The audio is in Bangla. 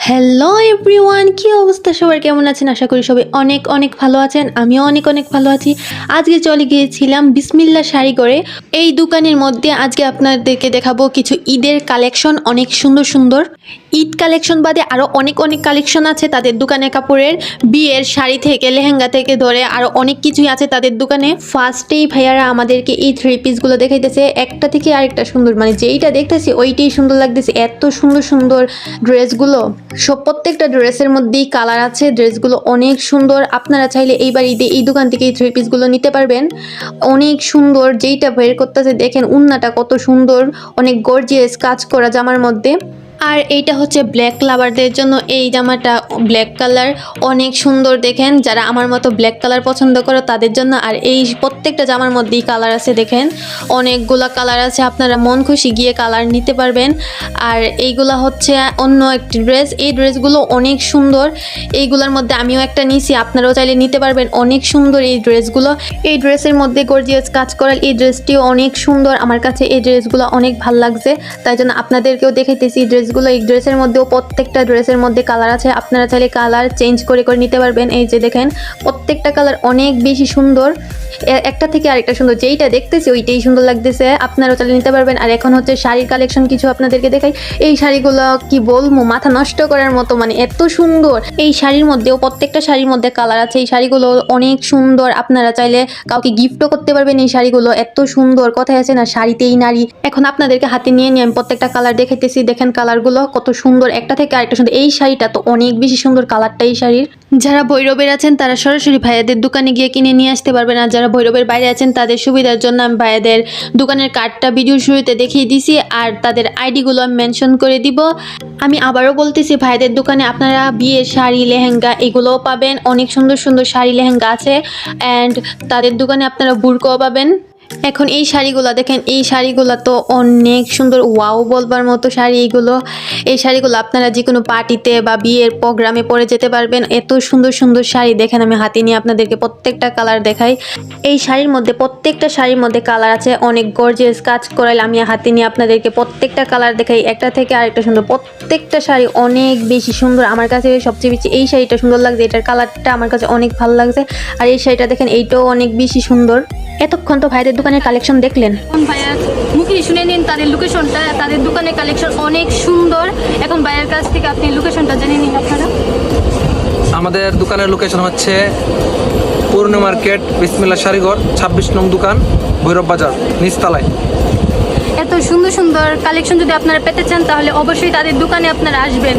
হ্যালো এভরিওয়ান, কি অবস্থা সবার, কেমন আছেন? আশা করি সবাই অনেক অনেক ভালো আছেন। আমিও অনেক অনেক ভালো আছি। আজকে চলে গিয়েছিলাম বিসমিল্লা শাড়িঘরে। এই দোকানের মধ্যে আজকে আপনাদেরকে দেখাবো কিছু ঈদের কালেকশন, অনেক সুন্দর সুন্দর ঈদ কালেকশন বাদে আরও অনেক অনেক কালেকশন আছে তাদের দোকানে। কাপড়ের বিয়ের শাড়ি থেকে লেহেঙ্গা থেকে ধরে আরও অনেক কিছুই আছে তাদের দোকানে। ফার্স্টেই ভাইয়ারা আমাদেরকে এই থ্রি পিসগুলো দেখাইতেছে, একটা থেকে আরেকটা সুন্দর, মানে যেইটা দেখতেছি ওইটাই সুন্দর লাগতেছে। এত সুন্দর সুন্দর ড্রেসগুলো, প্রত্যেকটা ড্রেসের মধ্যেই কালার আছে। ড্রেসগুলো অনেক সুন্দর। আপনারা চাইলে এইবার ঈদে এই দোকান থেকে এই থ্রি পিসগুলো নিতে পারবেন। অনেক সুন্দর, যেইটা বের করতেছে দেখেন, উন্নাটা কত সুন্দর, অনেক গর্জিয়াস কাজ করা জামার মধ্যে। আর এইটা হচ্ছে ব্ল্যাক লাভারদের জন্য। এই জামাটা ব্ল্যাক কালার, অনেক সুন্দর দেখেন, যারা আমার মতো ব্ল্যাক কালার পছন্দ করো তাদের জন্য। আর এই প্রত্যেকটা জামার মধ্যেই কালার আছে, দেখেন অনেকগুলা কালার আছে, আপনারা মন খুশি গিয়ে কালার নিতে পারবেন। আর এইগুলা হচ্ছে অন্য একটি ড্রেস, এই ড্রেসগুলো অনেক সুন্দর। এইগুলোর মধ্যে আমিও একটা নিছি, আপনারাও চাইলে নিতে পারবেন। অনেক সুন্দর এই ড্রেসগুলো। এই ড্রেসের মধ্যে গর্জিয়াস কাজ করা এই ড্রেসটিও অনেক সুন্দর। আমার কাছে এই ড্রেসগুলো অনেক ভালো লাগছে, তাই জন্য আপনাদেরকেও দেখাইতেছি ড্রেসগুলো। এই ড্রেসের মধ্যেও প্রত্যেকটা ড্রেসের মধ্যে কালার আছে, আপনারা চাইলে কালার চেঞ্জ করে করে নিতে পারবেন। এই যে দেখেন, প্রত্যেকটা কালার অনেক বেশি সুন্দর, একটা থেকে আরেকটা সুন্দর। যেইটা দেখতেছি ওইটাই সুন্দর লাগতেছে, আপনারাও চাইলে নিতে পারবেন। আর এখন হচ্ছে শাড়ির কালেকশন কিছু আপনাদেরকে দেখাই। এই শাড়িগুলো কি বলবো, মাথা নষ্ট করার মতো, মানে এত সুন্দর। এই শাড়ির মধ্যেও প্রত্যেকটা শাড়ির মধ্যে কালার আছে। এই শাড়িগুলো অনেক সুন্দর, আপনারা চাইলে কাউকে গিফটও করতে পারবেন। এই শাড়িগুলো এত সুন্দর, কথায় আছে না শাড়িতেই নারী। এখন আপনাদেরকে হাতে নিয়ে নিয়ে আমি প্রত্যেকটা কালার দেখাইতেছি। দেখেন কালারগুলো কত সুন্দর, একটা থেকে আরেকটা সুন্দর। এই শাড়িটা তো অনেক বেশি সুন্দর, কালারটা এই শাড়ির। যারা ভৈরবের আছেন তারা সরাসরি ভাইয়াদের দোকানে গিয়ে কিনে নিয়ে আসতে পারবেন। আর যারা ভৈরবের বাইরে আছেন তাদের সুবিধার জন্য আমি ভাইয়াদের দোকানের কার্ডটা ভিডিওর শুরুতে দেখিয়ে দিছি, আর তাদের আইডিগুলো আমি মেনশন করে দিব। আমি আবারও বলতেছি, ভাইয়াদের দোকানে আপনারা বিয়ের শাড়ি লেহেঙ্গা এগুলোও পাবেন। অনেক সুন্দর সুন্দর শাড়ি লেহেঙ্গা আছে। অ্যান্ড তাদের দোকানে আপনারা বুরকাও পাবেন। এখন এই শাড়িগুলো দেখেন, এই শাড়িগুলো তো অনেক সুন্দর, ওয়াও বলবার মতো শাড়ি এইগুলো। এই শাড়িগুলো আপনারা যে কোনো পার্টিতে বা বিয়ের প্রোগ্রামে পরে যেতে পারবেন। এত সুন্দর সুন্দর শাড়ি দেখেন, আমি হাতে নিয়ে আপনাদেরকে প্রত্যেকটা কালার দেখাই। এই শাড়ির মধ্যে প্রত্যেকটা শাড়ির মধ্যে কালার আছে, অনেক গর্জিয়াস কাজ করাইলে আমি হাতে নিয়ে আপনাদেরকে প্রত্যেকটা কালার দেখাই, একটা থেকে আরেকটা সুন্দর। প্রত্যেকটা শাড়ি অনেক বেশি সুন্দর। আমার কাছে সবচেয়ে বেশি এই শাড়িটা সুন্দর লাগছে, এটার কালারটা আমার কাছে অনেক ভালো লাগছে। আর এই শাড়িটা দেখেন, এইটাও অনেক বেশি সুন্দর। এতক্ষণ তো ভাইদের দোকানের কালেকশন দেখলেন, ভাইয়ার মুখে শুনে নিন তাদের লোকেশনটা। তাদের দোকানের কালেকশন অনেক সুন্দর। এখন ভাইয়ের কাছ থেকে আপনি লোকেশনটা জেনে নিন আপনারা। আমাদের দোকানের লোকেশন হচ্ছে পূর্ণি মার্কেট, বিসমিল্লা শাড়িঘর, 26 নং দোকান, ভৈরব বাজার, নিচতলায়। এত সুন্দর সুন্দর কালেকশন যদি আপনারা পেতে চান তাহলে অবশ্যই তাদের দোকানে আপনারা আসবেন।